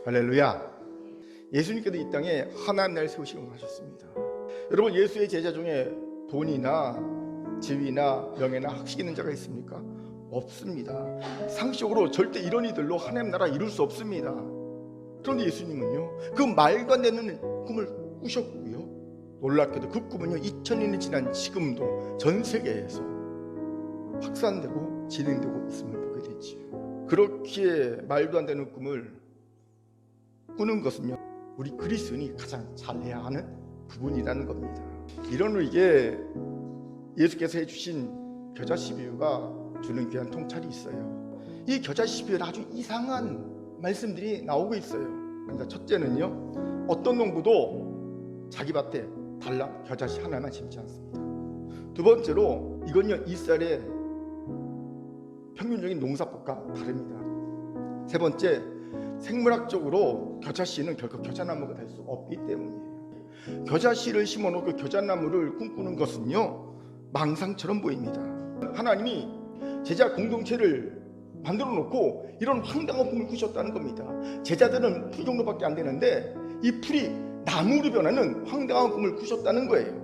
할렐루야. 예수님께서 이 땅에 하나님 나라를 세우시고 하셨습니다. 여러분, 예수의 제자 중에 돈이나 지위나 명예나 학식 있는 자가 있습니까? 없습니다. 상식적으로 절대 이런 이들로 하나님 나라 이룰 수 없습니다. 그런데 예수님은요, 그 말도 안 되는 꿈을 꾸셨고요, 놀랍게도 그 꿈은요 2000년이 지난 지금도 전 세계에서 확산되고 진행되고 있음을 보게 되지요. 그렇게 말도 안 되는 꿈을 꾸는 것은요, 우리 그리스도인이 가장 잘해야 하는 부분이라는 겁니다. 이런 의에 예수께서 해주신 겨자 12유가 주는 귀한 통찰이 있어요. 이 겨자 12유에 아주 이상한 말씀들이 나오고 있어요. 그러니까 첫째는요, 어떤 농부도 자기 밭에 달랑 겨자씨 하나만 심지 않습니다. 두 번째로, 이건요 이스라엘의 평균적인 농사법과 다릅니다. 세 번째, 생물학적으로 겨자씨는 결코 겨자나무가 될 수 없기 때문이에요. 겨자씨를 심어놓고 겨자나무를 꿈꾸는 것은요 망상처럼 보입니다. 하나님이 제자 공동체를 만들어 놓고 이런 황당한 꿈을 꾸셨다는 겁니다. 제자들은 풀 정도밖에 안 되는데 이 풀이 나무로 변하는 황당한 꿈을 꾸셨다는 거예요.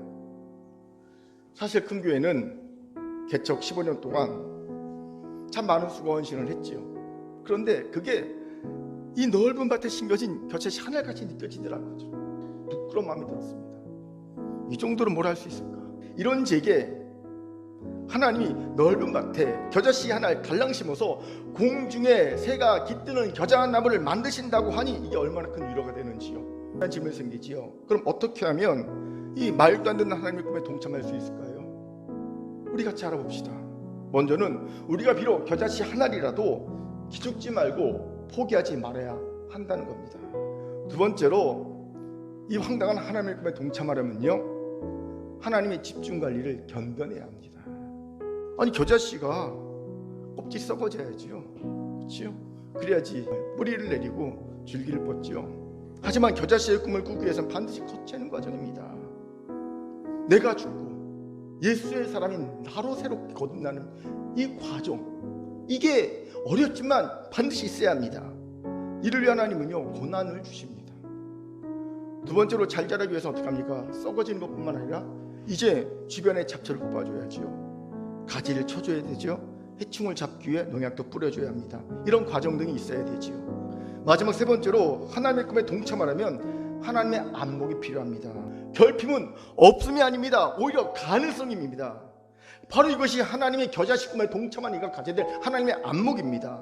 사실 큰 교회는 개척 15년 동안 참 많은 수고 헌신을 했지요. 그런데 그게 이 넓은 밭에 심겨진 겨자씨 하나같이 느껴지더라고요. 부끄러운 마음이 들었습니다. 이 정도로 뭘 할 수 있을까? 이런 제게 하나님이 넓은 밭에 겨자씨 하나를 달랑 심어서 공중에 새가 깃드는 겨자나무를 만드신다고 하니 이게 얼마나 큰 위로가 되는지요. 이런 질문이 생기지요. 그럼 어떻게 하면 이 말도 안 되는 하나님의 꿈에 동참할 수 있을까요? 우리 같이 알아봅시다. 먼저는 우리가 비록 겨자씨 하나라도 기죽지 말고 포기하지 말아야 한다는 겁니다. 두 번째로, 이 황당한 하나님의 꿈에 동참하려면요 하나님의 집중관리를 견뎌내야 합니다. 아니, 겨자씨가 껍질 썩어져야지요, 그렇지요? 그래야지 뿌리를 내리고 줄기를 뻗지요. 하지만 겨자씨의 꿈을 꾸기 위해서는 반드시 거치는 과정입니다. 내가 죽고 예수의 사람인 나로 새롭게 거듭나는 이 과정, 이게 어렵지만 반드시 있어야 합니다. 이를 위해 하나님은요 고난을 주십니다. 두 번째로, 잘 자라기 위해서 어떻게 합니까? 썩어지는 것뿐만 아니라 이제 주변에 잡초를 뽑아줘야지요, 가지를 쳐줘야 되죠, 해충을 잡기 위해 농약도 뿌려줘야 합니다. 이런 과정 등이 있어야 되지요. 마지막 세 번째로, 하나님의 꿈에 동참하려면 하나님의 안목이 필요합니다. 결핍은 없음이 아닙니다. 오히려 가능성입니다. 바로 이것이 하나님의 겨자씨 꿈에 동참한 이가 가져야 될 하나님의 안목입니다.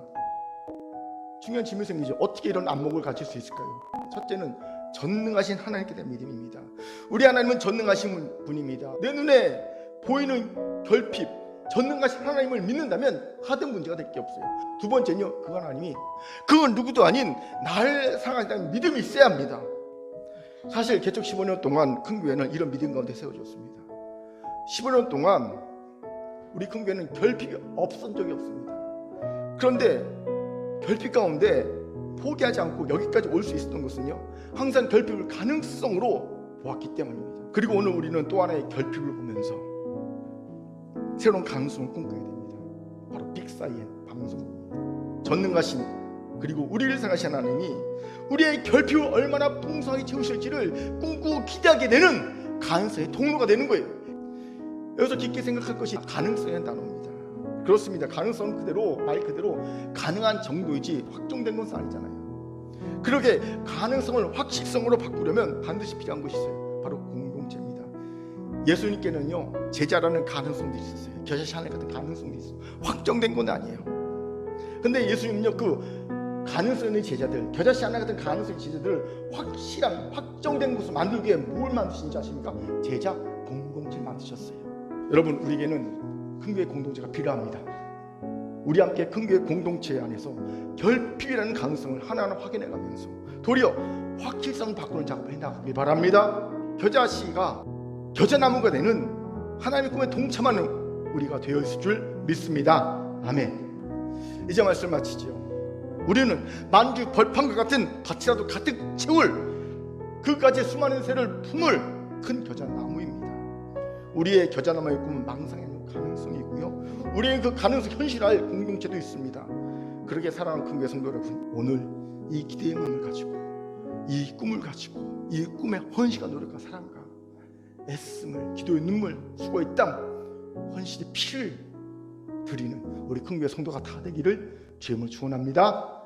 중요한 질문이 생기죠. 어떻게 이런 안목을 가질 수 있을까요? 첫째는 전능하신 하나님께 대한 믿음입니다. 우리 하나님은 전능하신 분입니다. 내 눈에 보이는 결핍, 전능하신 하나님을 믿는다면 하등 문제가 될 게 없어요. 두 번째는요, 그 하나님이 그건 누구도 아닌 나를 사랑하신다는 믿음이 있어야 합니다. 사실 개척 15년 동안 큰 교회는 이런 믿음 가운데 세워졌습니다. 15년 동안 우리 큰 교회는 결핍이 없은 적이 없습니다. 그런데 결핍 가운데 포기하지 않고 여기까지 올 수 있었던 것은요, 항상 결핍을 가능성으로 보았기 때문입니다. 그리고 오늘 우리는 또 하나의 결핍을 보면서 새로운 가능성을 꿈꾸게 됩니다. 바로 빅사이언 방송입니다. 전능하신 그리고 우리를 사랑하신 하나님이 우리의 결핍을 얼마나 풍성하게 채우실지를 꿈꾸고 기대하게 되는 가능성의 통로가 되는 거예요. 여기서 깊게 생각할 것이 가능성이라는 단어입니다. 그렇습니다. 가능성은 그대로, 말 그대로 가능한 정도이지 확정된 것은 아니잖아요. 그렇게 가능성을 확실성으로 바꾸려면 반드시 필요한 것이 있어요. 바로 공동체입니다. 예수님께는요 제자라는 가능성도 있었어요. 겨자씨 하나 같은 가능성도 있어요. 확정된 건 아니에요. 근데 예수님은요 그 가능성 있는 제자들, 겨자씨 하나 같은 가능성 있는 제자들을 확실한 확정된 것을 만들기 위해 뭘 만드신지 아십니까? 제자 공동체를 만드셨어요. 여러분, 우리에게는 큰 교회 공동체가 필요합니다. 우리 함께 큰 교회 공동체 안에서 결핍이라는 가능성을 하나하나 확인해가면서 도리어 확실성을 바꾸는 작업을 해나가길 바랍니다. 겨자씨가 겨자나무가 되는 하나님의 꿈에 동참하는 우리가 되어 있을 줄 믿습니다. 아멘. 이제 말씀 마치죠. 우리는 만주 벌판과 같은 밭이라도 가득 채울 그까지 수많은 새를 품을 큰 겨자나무입니다. 우리의 겨자나무의 꿈은 망상의 가능성이고요, 우리의 그 가능성 현실화할 공동체도 있습니다. 그렇게 사랑하는 큰 교회 성도 여러분, 오늘 이 기대의 마음을 가지고 이 꿈을 가지고 이 꿈에 헌신과 노력과 사랑과 애씀을, 기도의 눈물, 수고의 땀, 헌신의 피를 드리는 우리 큰교회 성도가 다 되기를 주님을 축원합니다.